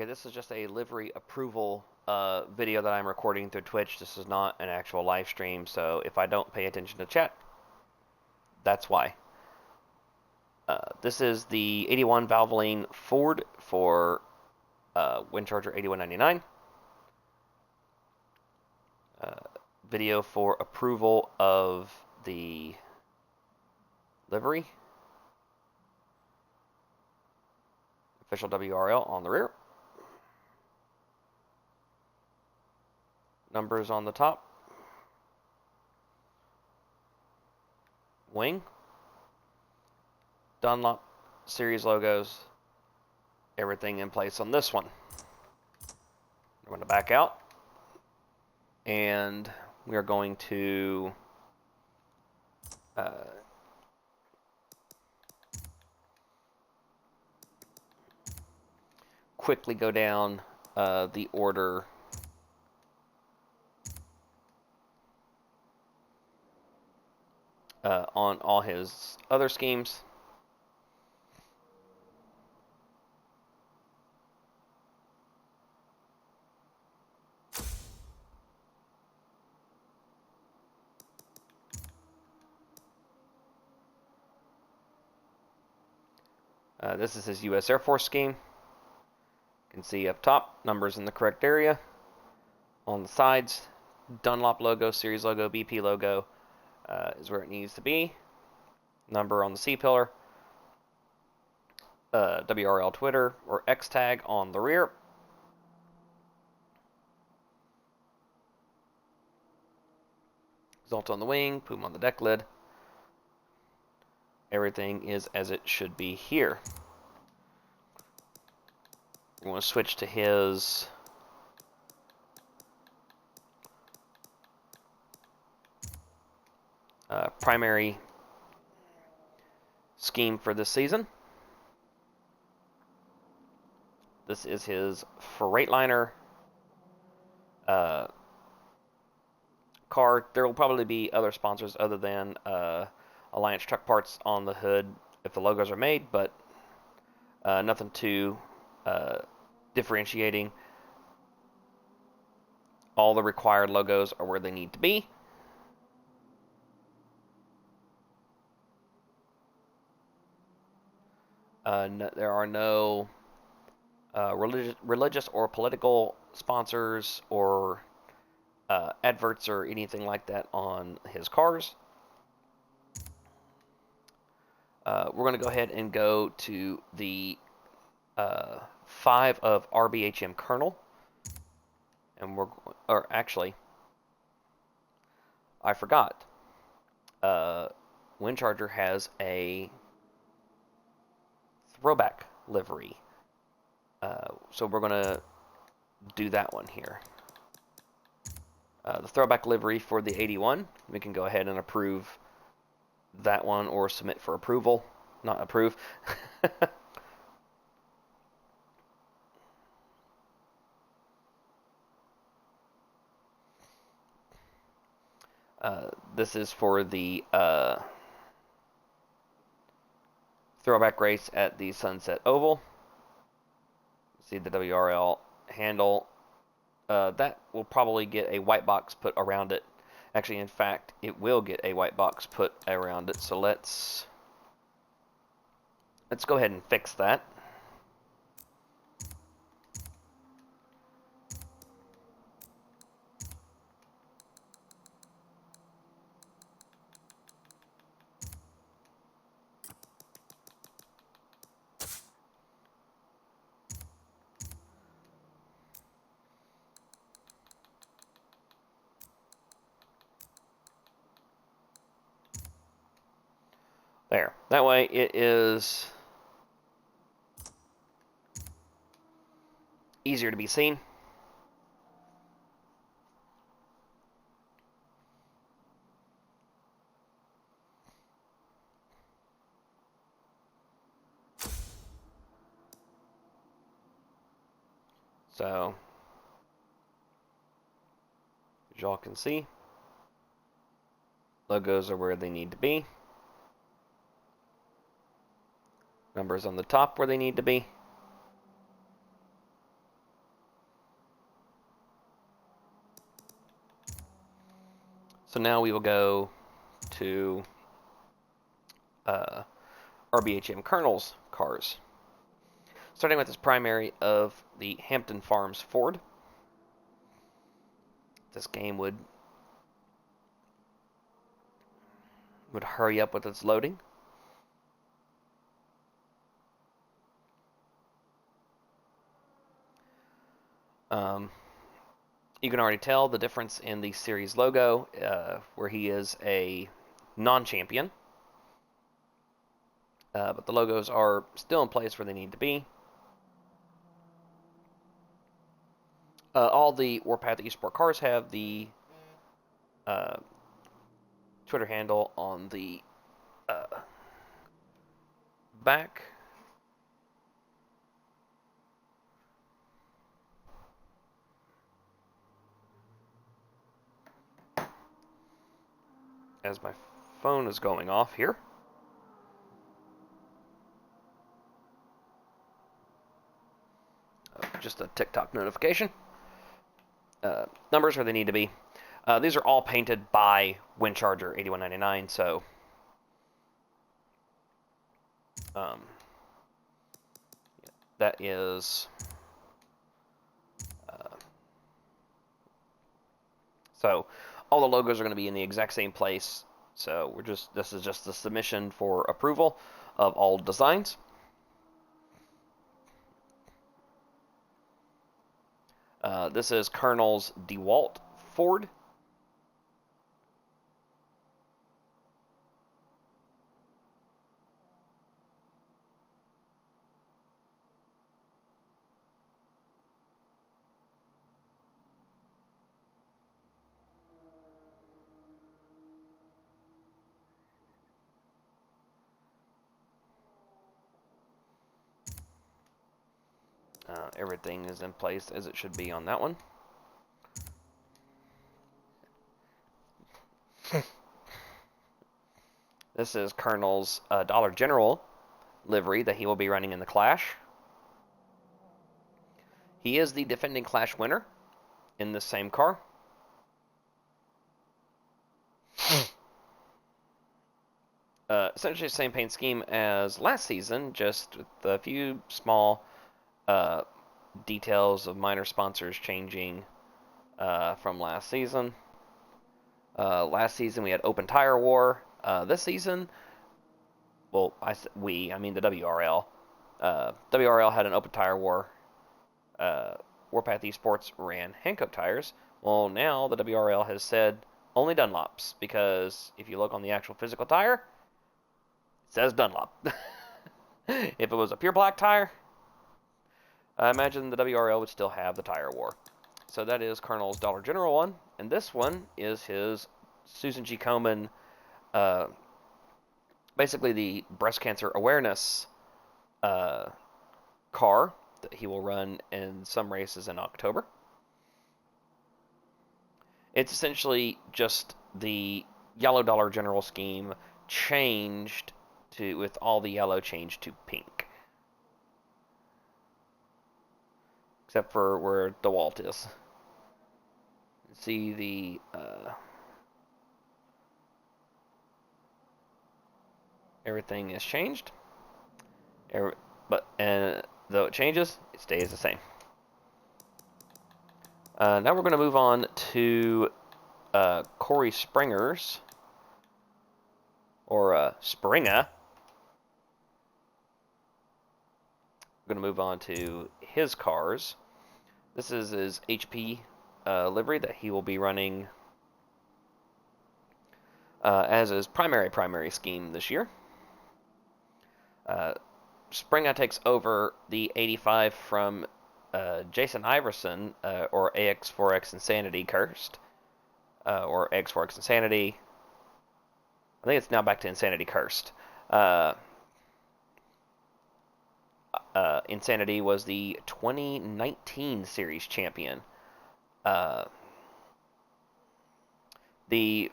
Okay, this is just a livery approval video that I'm recording through Twitch. This is not an actual live stream, so if I don't pay attention to chat, that's why. This is the 81 Valvoline Ford for Windcharger 8199. Video for approval of the livery. Official WRL on the rear. Numbers on the top. Wing. Dunlop series logos. Everything in place on this one. I'm going to back out. And we are going to quickly go down the order on all his other schemes. This is his U.S. Air Force scheme. You can see up top, numbers in the correct area. On the sides, Dunlop logo, series logo, BP logo is where it needs to be. Number on the C-pillar. WRL Twitter or X tag on the rear. Result on the wing, Puma on the deck lid. Everything is as it should be here. We're going to switch to his primary scheme for this season. This is his Freightliner car. There will probably be other sponsors other than Alliance Truck Parts on the hood if the logos are made, but nothing too differentiating. All the required logos are where they need to be. There are no religious or political sponsors or adverts or anything like that on his cars. We're going to go ahead and go to the 5 of RBHM kernel. And actually, I forgot. Windcharger has a throwback livery. So we're going to do that one here. The throwback livery for the 81. We can go ahead and approve that one or submit for approval. Not approve. This is for the throwback race at the Sunset Oval. See the WRL handle. That will probably get a white box put around it. Actually, in fact, it will get a white box put around it. So let's go ahead and fix that. There. That way it is easier to be seen. So, as y'all can see, logos are where they need to be. Numbers on the top where they need to be. So now we will go to RBHM Colonel's cars. Starting with this primary of the Hampton Farms Ford. This game would hurry up with its loading. You can already tell the difference in the series logo, where he is a non-champion. But the logos are still in place where they need to be. All the Warpath eSport cars have the Twitter handle on the back. As my phone is going off here. Just a TikTok notification. Numbers where they need to be. These are all painted by Windcharger 8199, so that is so all the logos are going to be in the exact same place. So this is just the submission for approval of all designs. This is Colonel's DeWalt Ford. Everything is in place as it should be on that one. This is Colonel's Dollar General livery that he will be running in the Clash. He is the defending Clash winner in this same car. Essentially the same paint scheme as last season, just with a few small details of minor sponsors changing from last season. Last season we had Open Tire War. This season, well, I mean the WRL. WRL had an Open Tire War. Warpath eSports ran Hankook tires. Well, now the WRL has said only Dunlops, because if you look on the actual physical tire, it says Dunlop. If it was a pure black tire, I imagine the WRL would still have the Tire War. So that is Colonel's Dollar General one, and this one is his Susan G. Komen, basically the breast cancer awareness car that he will run in some races in October. It's essentially just the yellow Dollar General scheme changed to, with all the yellow changed to pink. Except for where DeWalt is. See the everything is changed. And though it changes, it stays the same. Now we're going to move on to Corey Springer's, or Springer. We're going to move on to his cars. This is his HP livery that he will be running as his primary scheme this year. Springer takes over the 85 from Jason Iverson, or AX4X Insanity Cursed, or X4X Insanity. I think it's now back to Insanity Cursed. Insanity was the 2019 series champion. The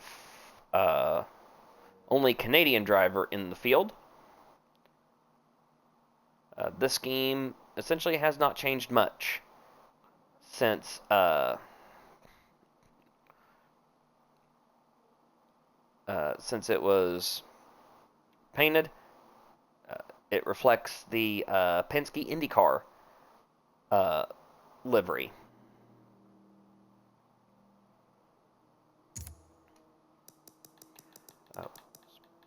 only Canadian driver in the field. This scheme essentially has not changed much since since it was painted, it reflects the Penske IndyCar livery.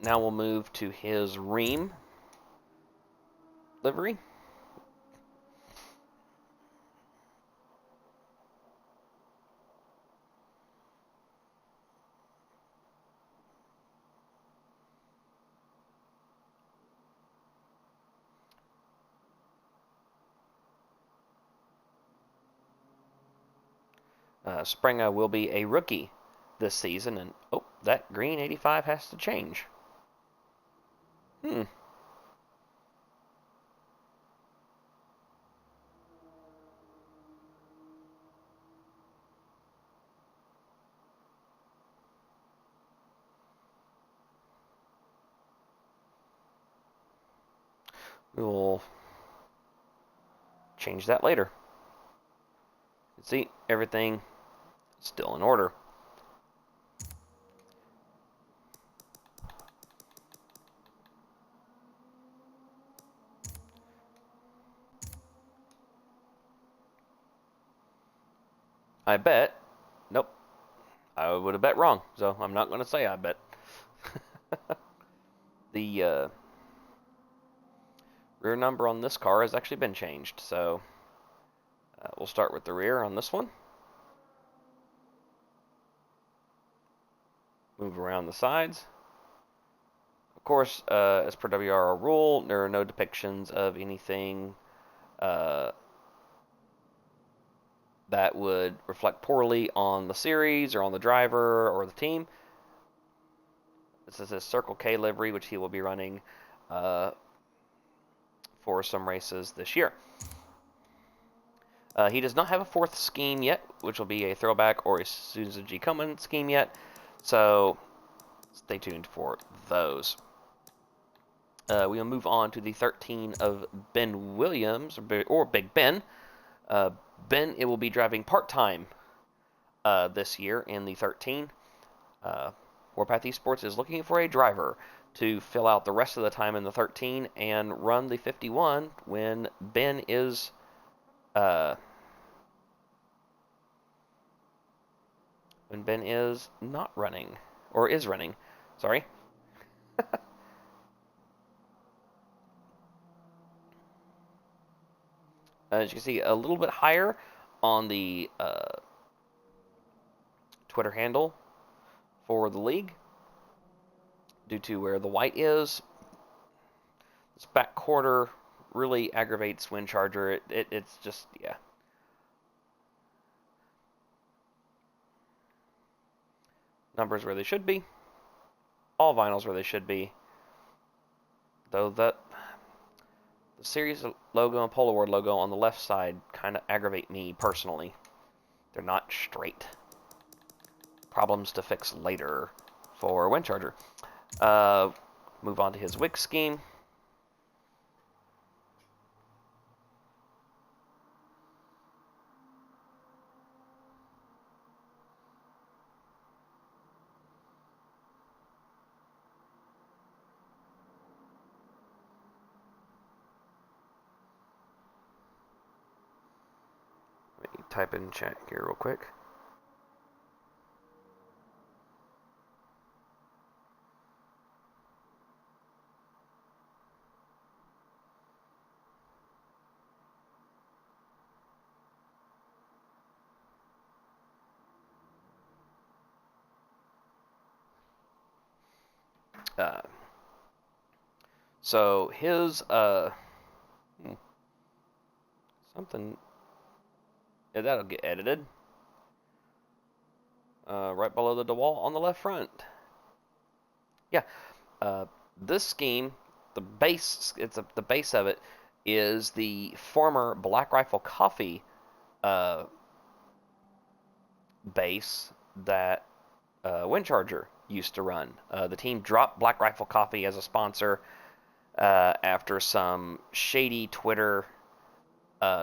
Now we'll move to his Ream livery. Springer will be a rookie this season, and oh, that green 85 has to change. We will change that later. See, everything still in order. I bet. Nope. I would have bet wrong, so I'm not going to say I bet. The rear number on this car has actually been changed, so we'll start with the rear on this one. Move around the sides. Of course, as per WRL rule, there are no depictions of anything that would reflect poorly on the series or on the driver or the team. This is his Circle K livery, which he will be running for some races this year. He does not have a fourth scheme yet, which will be a throwback or a Susan G. Komen scheme yet, so stay tuned for those. We'll move on to the 13 of Ben Williams, or Big Ben. Ben, it will be driving part-time this year in the 13. Warpath eSports is looking for a driver to fill out the rest of the time in the 13 and run the 51 when Ben is not running, or is running, sorry. As you can see, a little bit higher on the Twitter handle for the league due to where the white is. This back quarter really aggravates Windcharger. It's just, yeah. Numbers where they should be. All vinyls where they should be. Though the series logo and Polo Award logo on the left side kind of aggravate me personally. They're not straight. Problems to fix later for Windcharger. Move on to his wig scheme. Let me type in chat here real quick. So his something, yeah, that'll get edited right below the DeWalt on the left front. Yeah, this scheme, the base, the base of it is the former Black Rifle Coffee base that Windcharger used to run. The team dropped Black Rifle Coffee as a sponsor after some shady Twitter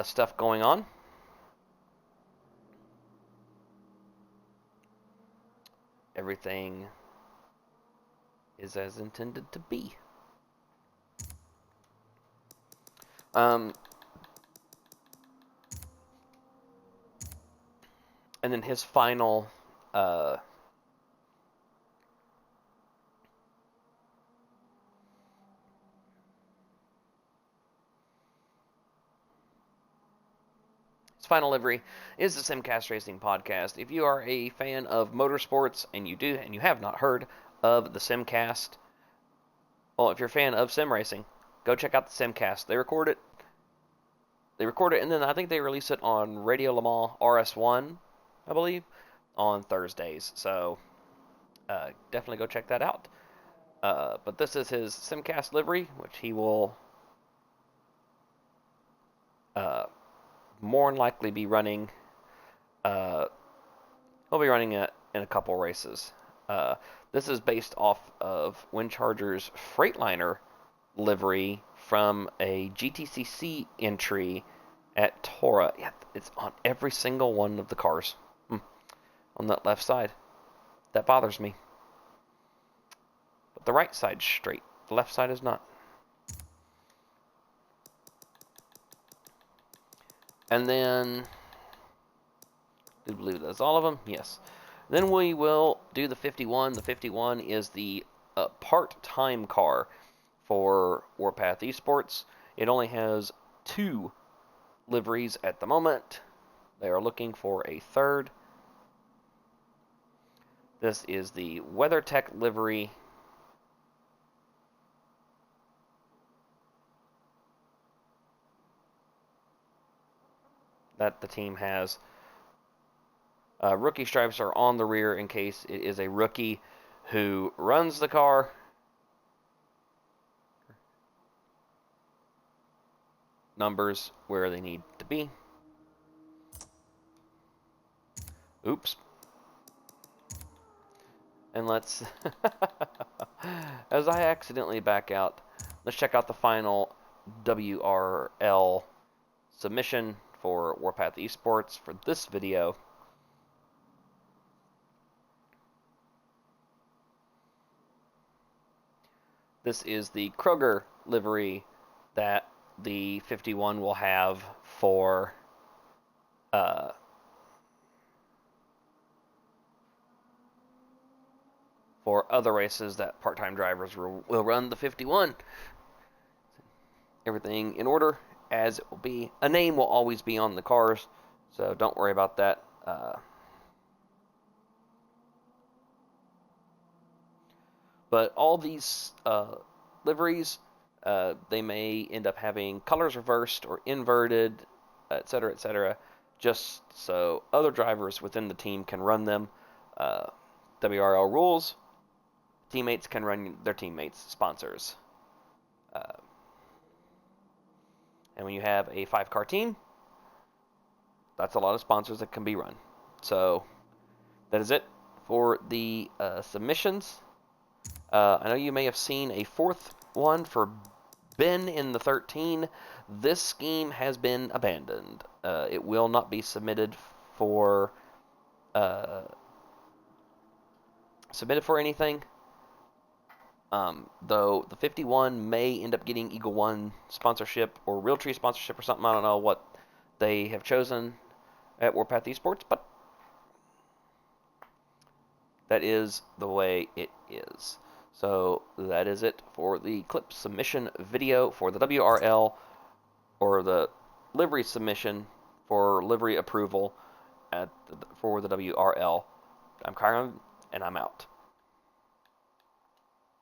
stuff going on. Everything is as intended to be. And then his final livery is the Simcast Racing Podcast. If you are a fan of motorsports and you have not heard of the Simcast, well, if you're a fan of sim racing, go check out the Simcast. They record it, and then I think they release it on Radio Le Mans RS1, I believe, on Thursdays. So definitely go check that out. But this is his Simcast livery, which he will more than likely be running. He'll be running it in a couple races. This is based off of Windcharger's Freightliner livery from a GTCC entry at Tora. Yeah, it's on every single one of the cars. On that left side. That bothers me. But the right side's straight. The left side is not. And then, I believe that's all of them. Yes. Then we will do the 51. The 51 is the part-time car for Warpath eSports. It only has 2 liveries at the moment. They are looking for a third. This is the WeatherTech livery. That the team has. Rookie stripes are on the rear in case it is a rookie who runs the car. Numbers where they need to be. Oops. And let's, as I accidentally back out, let's check out the final WRL submission for Warpath eSports for this video. This is the Kroger livery that the 51 will have for other races that part-time drivers will run the 51. Everything in order as it will be. A name will always be on the cars, so don't worry about that. But all these liveries, they may end up having colors reversed or inverted, etc., just so other drivers within the team can run them. WRL rules, teammates can run their teammates' sponsors. And when you have a 5-car team, that's a lot of sponsors that can be run. So that is it for the submissions. I know you may have seen a 4th one for Ben in the 13. This scheme has been abandoned. It will not be submitted for anything. Though the 51 may end up getting Eagle One sponsorship or Realtree sponsorship or something. I don't know what they have chosen at Warpath eSports, but that is the way it is. So that is it for the clip submission video for the WRL, or the livery submission for livery approval for the WRL. I'm Kyron, and I'm out.